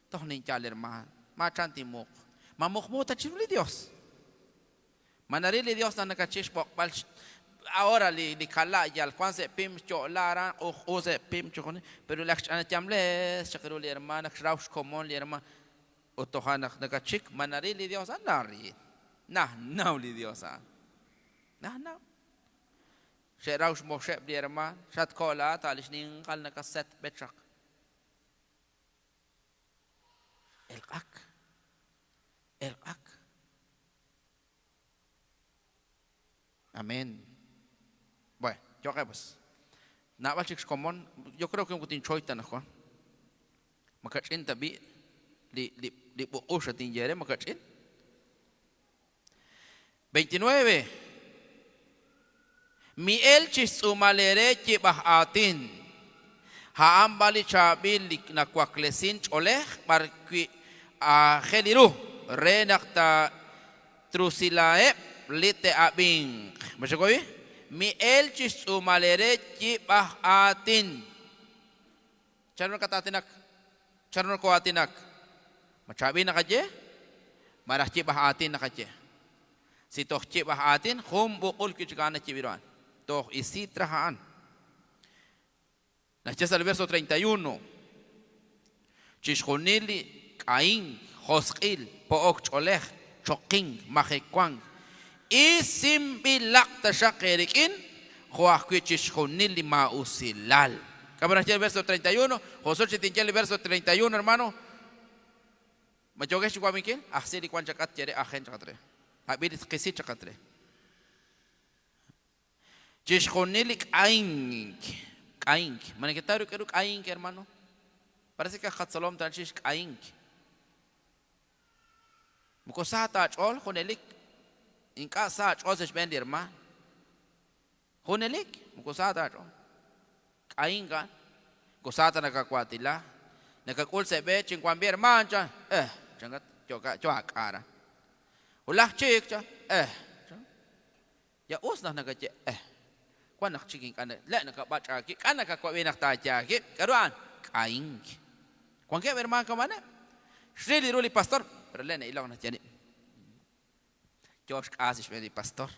Toh ninchal herman. Machanti muk. Mamuk mo tachiruli Dios. Manarili Dios na nakachish pokbal. Ahora li kala yal kwanse pim cho lara o se pim cho pero laksh ana chamle chakiruli herman nakshraus komon li herman. Otohanak nakachik manarili Dios anari. Nah li Dios an. Nah. Sheraus moshep di herman, shat kola talish ning kal nakaset betrak. El ak. Amén. Bueno, yo pues. Na chicos común, yo creo que un kutin choita na ko. Makachin tabi li buusha tinjere makachin. 29. Mi elchis umalere chibah atin. Haambali chabil na kwaklesin choleh marqui a geliru renakta trusilae lite abing. Masyakoy? Mi elchis umalere chibah atin. Charon katatinak. Charon ko atinak. Machabi na kaje? Marah chibah atin na kaje. Si toh chibah atin hum bukul kichikana chibiruan. Toh isitrahaan. Nachas al verso 31. Chishonili, Caín, Josquil, Pook Cholech, Choking, Majekwang. Y simbilak tashakerikin, Joaquí Chishonili Mausilal. Cabrón, el verso 31. José Chitinchel, el verso 31, hermano. Majogesh Guamikin, Asiri Quanchacat, Jere Agen Chatre. Abidit Kisi Chacatre. Chishonili, Caín. Caín, maneketario quero Caín, hermano. Parece que Hatsalom tranchish Caín. Mukosata achol, honelik. In casa achol se bendi hermano. Honelik, mukosata achol. Caín gan. Kosata nakakwatila. Nakakul se be chingkwambi hermano cha. Changat choka cara. Ulah chik cha. Ya usna nakache. Kwan nakchiking kana la nakabachaki kana kakwabe naktajaki karuan Caín. Kwan ke hermano kamana Shrili ruli pastor pero lene ilaw na tiani Josh Asish me pastor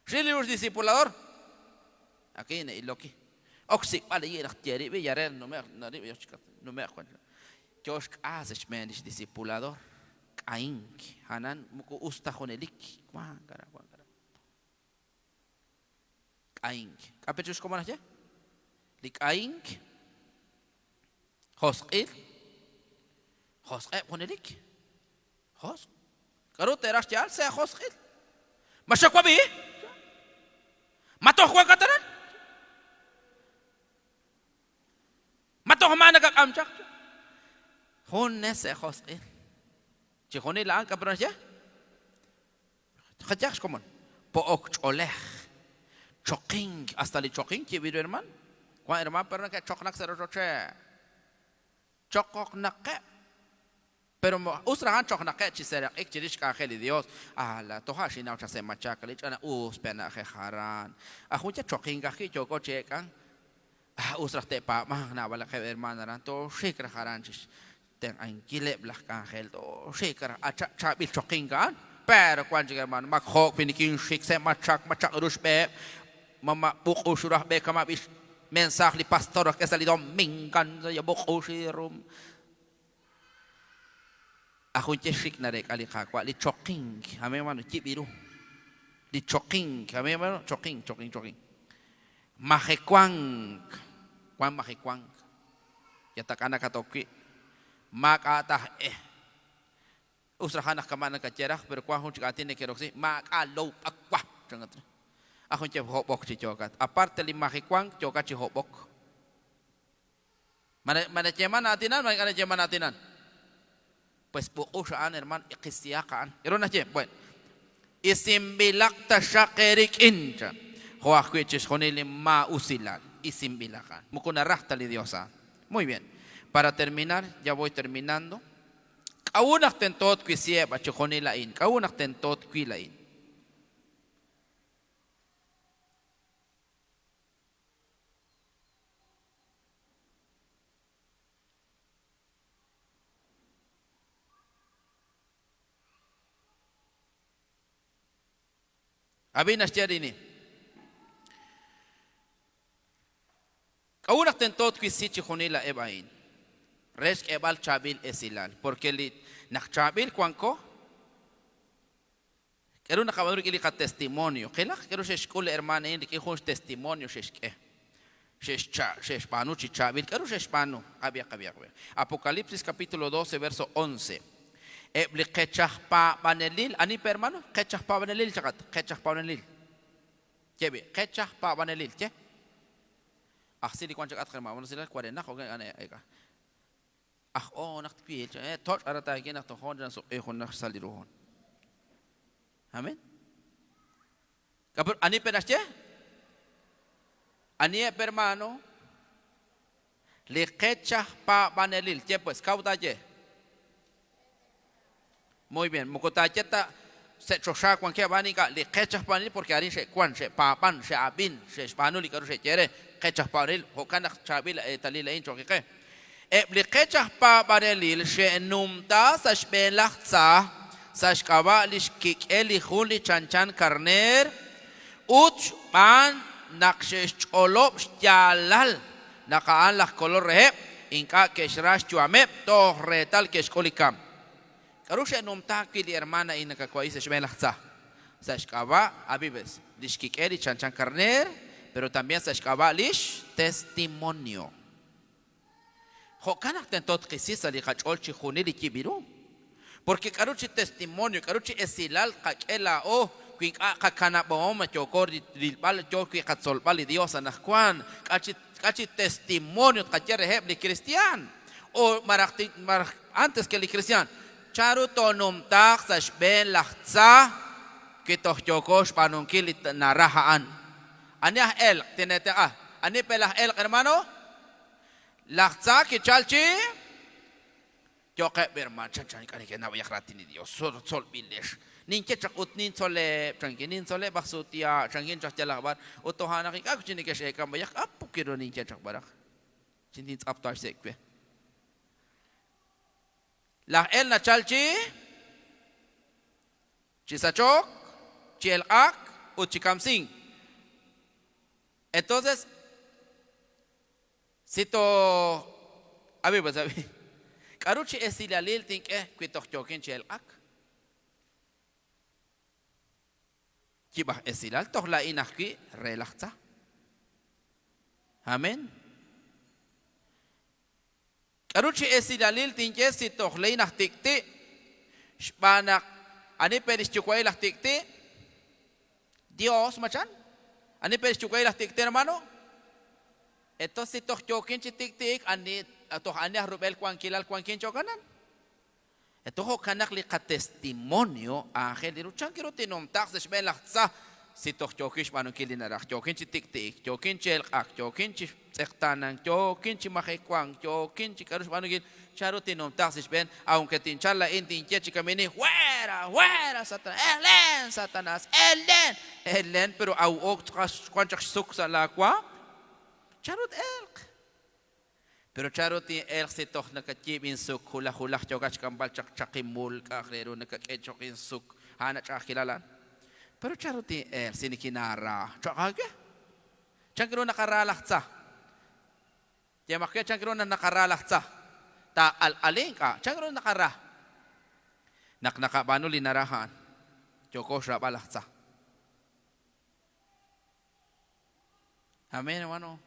Shrili ruli discipulador aquí ne iloki oxi vale y naktiari be yare no me kwan Josh Asish me discipulador Caín hanan muko usta honelik kwan kara Caín. Kapechus como naje? Lik Caín. Josquil. Honelik. Jos. Karut teras chal sea Josquil. Mashakwabi. Matoh kwa katanan. Matoh mana ka kamchak. Honne se Josquil. Chihoni la kapran naje? Khajaks komon. Pook choleh. Choking, hasta li choking, ¿qué video hermano? ¿Cuál hermano? Pero que choknak se roche. Choknak. Pero usrahan choknak, chisera, ekchirish ka heli Dios. La toha shina ucha se machaka, lich ana pena heharan. Juncha choking aquí, choko chekan. Usrah te pa, na bala que hermano ran to shikra haran chis. Ten ankile blah ka hel to shikra chabil choking kan. Pero cuando hermano, makhok pinikin shik se machak rush be. Mama buku surah be kama bis mensah li pastor ke sali domingan ya buku sirum aku cesik na rek ali kakwa li choking ame mano cibiru li choking ame mano choking mahekwang kwan mahekwang ya takana katoki makatah Usrahan kamana kacerah pero kwa hun chikatin ke roksi ma alo akwa jangat. Ahun che hobok chi chokat. Aparte lima hikwang chokat chi hobok. Mana ceman atinan, mana ceman atinan. Pues buku saan herman ikistiakan. Irona che, bueno. Isimbilak tashakerik incha. Hoa kuiches honili ma usilan. Isimbilakan. Mukunarah tali diosa. Muy bien. Para terminar, ya voy terminando. Kaunak tentot kuisieba chihonilain. Kaunak tentot kuilain. Abinas ini. Kaunak tentot kuisichi honila ebain. Resk ebal chabil esilal. Porque li nak chabil kuanko. Kero nakabaduruk ili ka testimonio. Kelak kero sheshkule hermana ini kihun testimonio sheshke. Shesh panu chichabil. Kero shesh panu. Kabia. Apocalipsis capítulo 12 verso 11. Ebli kechah pa banelil. Ani permano? Kechah pa banelil chakat. Kechah pa banelil. Kebe. Kechah pa banelil. Che? Aksili kwan chakat kerma. Mana sila kuare nak oke ane eka. Nak tpil. Toch arata eki nak tohon dan so ehon nak saliruhon. Amen. Kapur ani penas che? Ani permano. Li kechah pa banelil. Che pues kau ta che? Muy bien, mukotacheta se chosha cuan que abanica le quechas panil porque arin se cuan se papan se abin se espanul y caro se quiere quechas panil hokana chabil talila incho que le quechas pa barelil se numta sashbelachza sashkaba lishkik eli huli chanchan karner uch pan nakshesh olop yalal nakaan las color reheb inka keshrash chuame to retal keshkolikam. Karusha numta kili hermana ina kakwa se shmelachza. Sashkaba abibes. Lishkikeri chanchan carner, pero también sashkaba lish testimonio. Hokanak tentot kisisa li kachol chihunili kibiru. Porque karuchi testimonio, karuchi esilal kakela o kakana booma chokor dilpal choki katsolpal diosa nakwan kachi testimonio kachere hebli cristian o marakti antes que el cristian. Charu tonum tak sash ben lachtsa kitoh chokos panungkilit narahaan. Aniah el tinete ani pelah el hermano lachtsa kichalchi choke berman chanchan kani ke na yakratini Dios sol bilesh ninke chakut nin sole changinin sole basutia changin chakjalabar otohana ki akchini ke shekam bayak apukiro ninke chakbarak chindin aptar sekwe. La el na chalchi, chisachok, chielak, o chikamsing. Entonces, sito, abi pues abi, karuchi esilalil tinke kuitoch chokin chielak. Kibah esilal toch la inakki relachza. Amen. Karuchi esidalil tinke si tohlei nak tikti shpanak ani peris chukwai las tikti Dios machan ani peris chukwai las tikti hermano entonces si toh chokin chi tiktik ani toh ani rubel kuankilal kuankin chokanan entonces kanak li ka testimonio ángel diruchan kiro tinom tax shben lachtsa si toh chokish panu kilinarach chokin chi tiktik chokin chi elqak chokin chi sektanan chokin chi mahekwang chokin chi karush panu gil charo tinom tax ben aunque tinchala intinche chikamini fuera satanás elen pero au ok kwanchak suksa la kwa charot elq pero charot elq si toh nakachibin suk hula chokach kambal chakimul kakrero nakachchokin suk hana chakilalan. Pero charuti sinikinara. Chakage? Changro nakaralachza. Yamakya changro na nakaralachza. Ta al-aling ka. Changro nakara. Naknakabano linarahan. Choko siya balachza. Amen, hermano.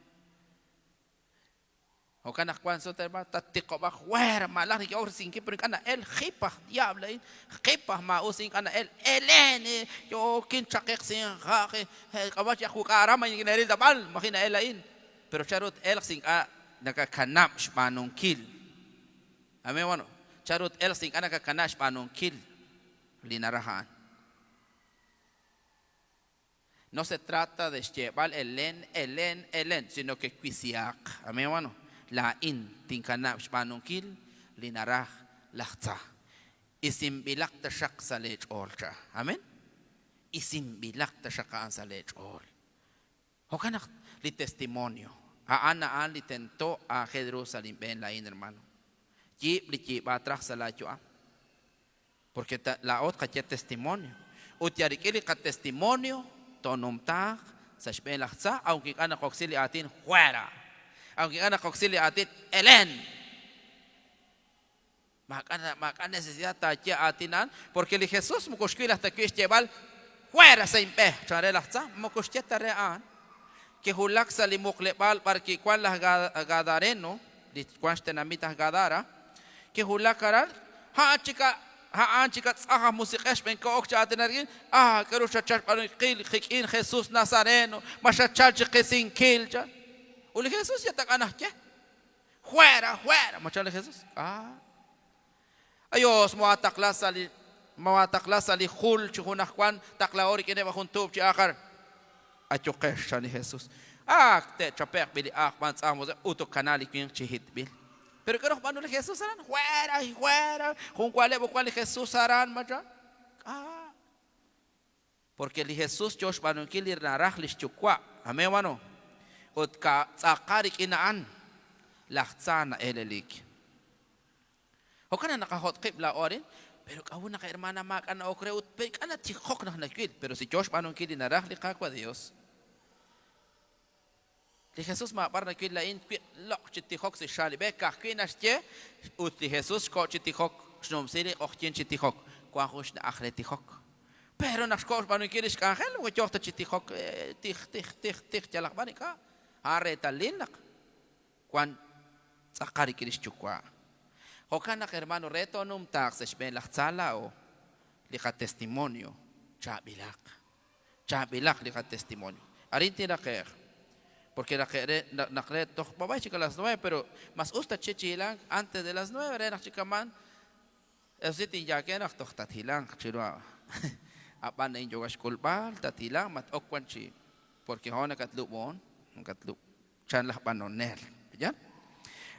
O kana kwan so terba tatiko ba fuera malah ni or singki pero kana el khipa diablo khipa ma usin kana el elene yo kin chakek sin khaki kabat ya khukara man ginaril dabal makina elain pero charot el sing a nakakanap spanong kil ame wano charot el sing a nakakanap spanong kil linarahan. No se trata de llevar elen, sino que quisiak. Amén, hermano. La in tinkanap shpanunkil linarah lachtza. Isim bilak tashak sa lech olcha. Amén. Isim bilak tashak sa lech ol. Hokanak li testimonio. Aan li tento a Jerusalén ben la in, hermano. Jib li jib atrás sa la joa. Porque la otra que testimonio. Utiarikili ka testimonio. Tonumtak sa shpelachza, aunque ana koksili atin fuera, aunque ana koksili atin elen. Maka necesidad takia atinan, porque el Jesús mukoshkil hasta que lleval fuera se impe, charelachza, mukoshketa rean, que hulak salimuklepal para que cuan las gadareno, di cuan stenamitas gadara, que hulakaral, ha chica. Haan chikat aha musikesh ben kook chatenergin kero chachar para qil khikin Jesus Nazareno machachal chiqesin kilcha uli Jesus ya takanah ke fuera machal Jesus ayos muataklas ali khul chunah kwan taklaori kene ba khuntub chi akhar achuqesh shani Jesus te chapek bili man tsamos uto kanali kin chihit bil. Pero que nos van a Jesús harán fuera, con cuál Jesús harán, macha. Porque el Jesús Josh van a quilir naraj lichukwa, amén, mano. Ot ka tsakarik inaan, lahtzana elelik. O kana nakahot kip la orin, pero kauna ka hermana mak ana okre ut pe kana tikhok na nakil, pero si Josh van a quilir naraj likakwa Dios. Li Jesús ma parna que la in loch chitihok se shali be ka kinashte uti Jesús ko chitihok shnom sili ochtin chitihok kwa khosh na akhretihok pero nas ko banu kirish ka hel wo chokta chitihok tih jalak banika areta linak kwan sakari kirish chukwa hokana hermano reto num tax shben lachzala o li ka testimonio chabilak li ka testimonio arinti la kher. Porque la red papá chica a las 9, pero más usta chichilang antes de las 9, era chica man. El sitio ya que no está tilang, chirua. Apan en yoga skulbal, tatilang, mat okwanchi. Porque hona katlubon, katlup. Chan lah panonel, ya.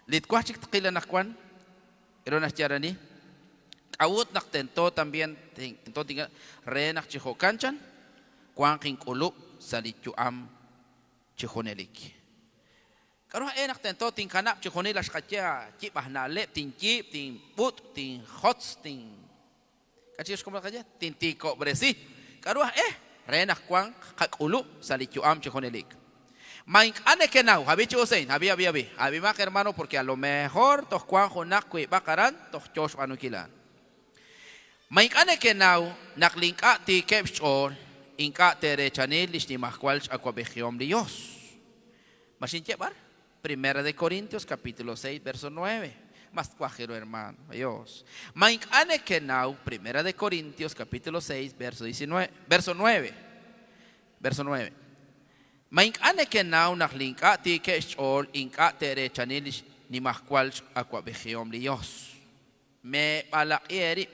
Lit kwachik takila nakwan, pero nascharani. Awut naktento también, tento tinga re nakchiho kanchan, kwan king ulup salityu am. Chihonelik. Kalau enak tento ting kanap chihonelash kacia cip ahnale ting cip ting put ting hots ting kacir sekolah kaca ting tiko beresi. Kalau renak kuang kakulu salicu am chihonelik. Main ane kenau habi chusein habi mak hermano porque a lo mejor toh kuang honak kui bakaran toh chos panukilan. Main ane kenau nak lingka ti kepchol. Inka terechanil ni mahkwalch aquabegiom Dios. Masin chebar, 1 de Corintios capítulo 6 verso 9. Mas cuajero hermano, Dios. Maink ane kenau 1 de Corintios capítulo 6 verso 19, verso 9. Verso 9. Maink ane kenau naklinka ti keshol inka terechanil ni mahkwalch aquabegiom Dios. Me palakieri.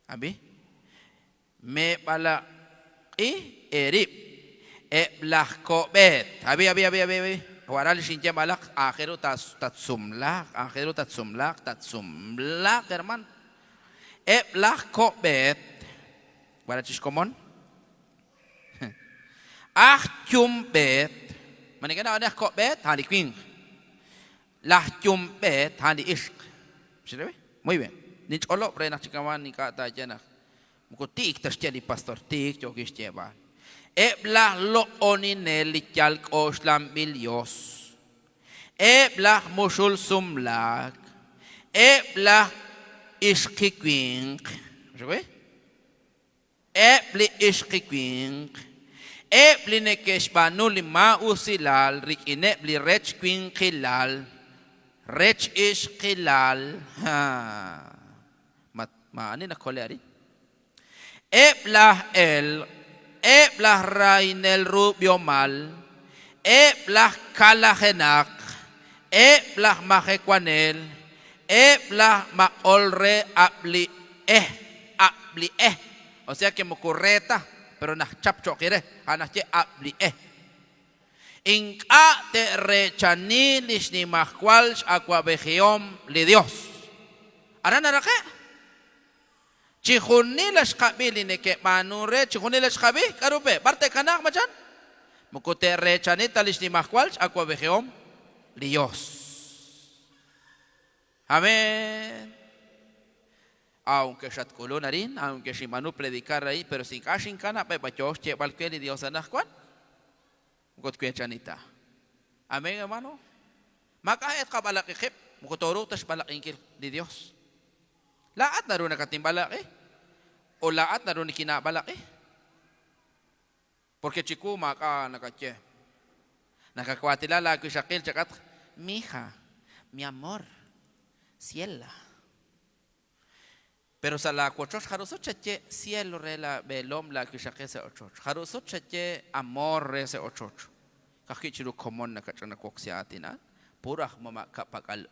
Abi? Me pala erip blah kobet abi waral shinje malak akhiru tatsumlak herman blah kobet warachish komon chumbet manigana aneh kobet hani queen lah chumbet hani ishq muy bien ni cholo prena chikaman ni kata jana Muko tik tas jadi pastor tik jogis jeba. Eblah lo onineli jalk oslam milios. Eblah musul sumlak. Eblah iskikwink. Ebli iskikwink. Bli nekesh banu lima usilal. Rikine bli rech queen kilal. Rech ish kilal. Maani na koleri. Eblah el. Eblah rainel rubio mal. Eblah kalahenak. Eblah mahekwanel. Eblah maolre abli abli. O sea que mukurreta, pero nas chapchokire, anache abli Inka te rechanilis ni mahkwals aquabegiom li Dios. Aranarake. Chihunilas kabili ne ke manure, chihunilas kabi, karupe, parte kanak machan. Mukute rechanitalis ni mahkwals aquabegiom li Dios. Amén. Aunque shat kulunarin, aunque shimanu predicar ahí, pero sin kashin kana, pepa chos, che balqueli Dios anakwan. Mukut kuechanita. Amén, hermano. Makahet ka balakikip, mukutoro tas balakingkil di Dios. Laat na rin nakatimbalaki. O laat na rin kinabalaki. Porque chiku maka nakatye. Nakakwatila ko shakil chakat, mija, mi amor, ciela. Pero sa la kuachoch harusot chache cielo re la belom la kishake se ochoch. Harusot chache amor re se ochoch. Kakichiru komon na kachana koksiatina. Purah mama kapakal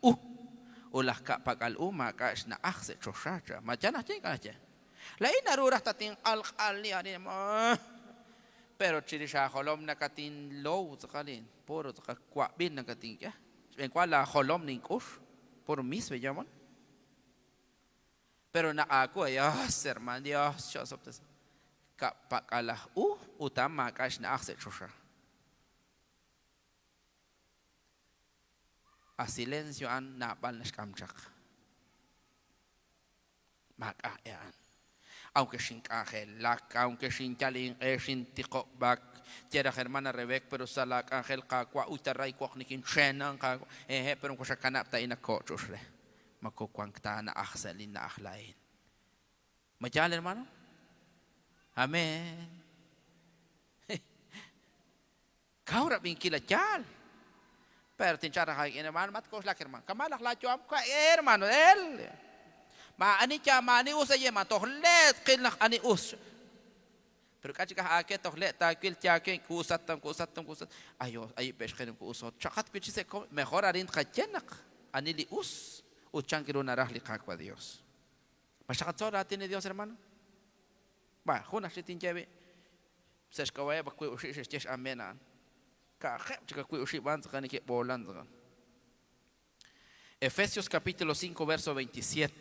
ulah kapakal makash na akse choshacha. Machana che kache. La inarurah tating alqali ani mo. Pero chirisha holom na katin low zakalin. Puro zakwabin na katin ya. En cual la holom ning ush. Puro mis be llaman. Pero na ako Dios, hermano, Dios, Dios optes. Kapakalah utam makash na akse chosha. A silencio an napal na skamchak. Maka yan. Aunque sin ángel lak, aunque sin chalin, sin tikobak, tierra hermana Rebek, pero salak ángel kakwa utaray kwak nikin chenan kakwa. Pero ko siya kanap tayo na kochosre. Makukwang ta na aksalin na akhlain. Majal, hermano? Amen. Kaurap yung kilachal. Pero tinchara kay hermano, matkos lak hermano. Kamalak lacho am ka hermano, el. Maani cha mani usa yema tohlet kilnak ani us. Pero kachi ka ake tohlet ta kil cha ke kusat. Ayo, ay pesken kusot. Chakat kuchise mejor arin kachenak ani li us. Uchang kiro narahli kakwa Dios. Masakatsora tiene Dios, hermano. Va, juna shitin jebe. Seskawaya ba kuy ushi shesh amenan. Ka khep chika kuy ushi ban zakani ke bolan zakan. Efesios capítulo 5 verso 27.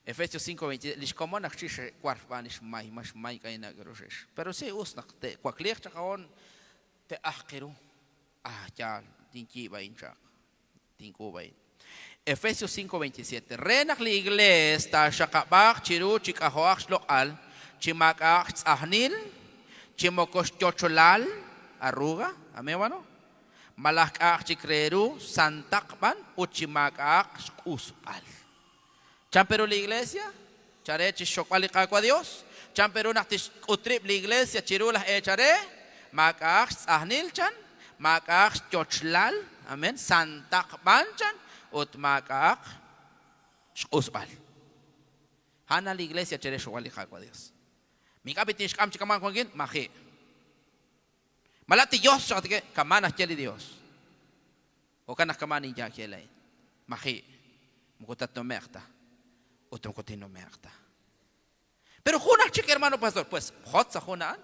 Efesios 5 27. Lishkomon akshish kwarfanish mai mas mai kaina groshesh. Pero si usnak te kwakliach chakaon te ahkiru. Ya tinki ba inchak. Tinku ba in. Efesios 5:27. Renak li igles ta shakabak chiru chikahoach lokal chimakach tsahnil chimokos chocholal arruga. Amén, hermano. Malakach chikreru santakban uchimakach usal. Champero la iglesia chare chishokali kakwa Dios. Champero naktish utrip la iglesia chiru las echare makach tsahnil chan makach chocholal. Amén. Santakban chan utmakak usbal. Hana la iglesia chere shwali kwa Dios. Mi kapitin shkam chikaman kwangin mahi. Malati Dios shakatike kamana cheli Dios. O kana kamani ya kelay. Mahi. Mukutat no merta. Otro kotin no merta. Pero juna chik hermano pastor, pues hot sa junaan.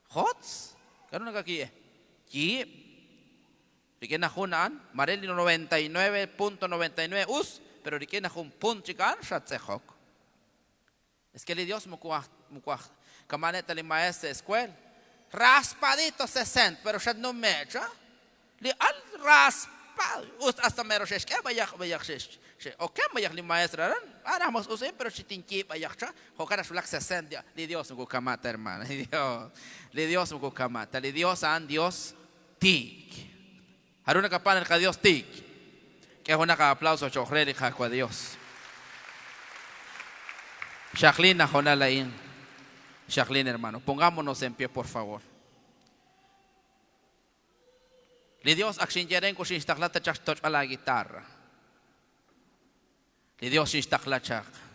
Hots. Kano nagakie? Ki Riken na hunaan, mareli 99.99 us, pero riken na hun pun chikan shatzehok. Es que el Dios mukuah, kamaneta li maestra escuela, raspadito 60, pero shad no mecha, li al raspado, us hasta mero shesh, que bayak shesh, o que bayak li maestra ran, aramos usin, pero shitinki bayak cha, hokara shulak 60, li Dios mukukamata hermana, li Dios mukukamata, li Dios an Dios tik. Haruna kapanan ka Dios tik. Kaya huna ka aplauso chokreli ka kwa Dios. Shaklin na huna lain. Jacqueline, hermano, pongámonos en pie, por favor. Li Dios akshinjeren kushin staklata chak toch a la guitarra. Li Dios shin staklachak.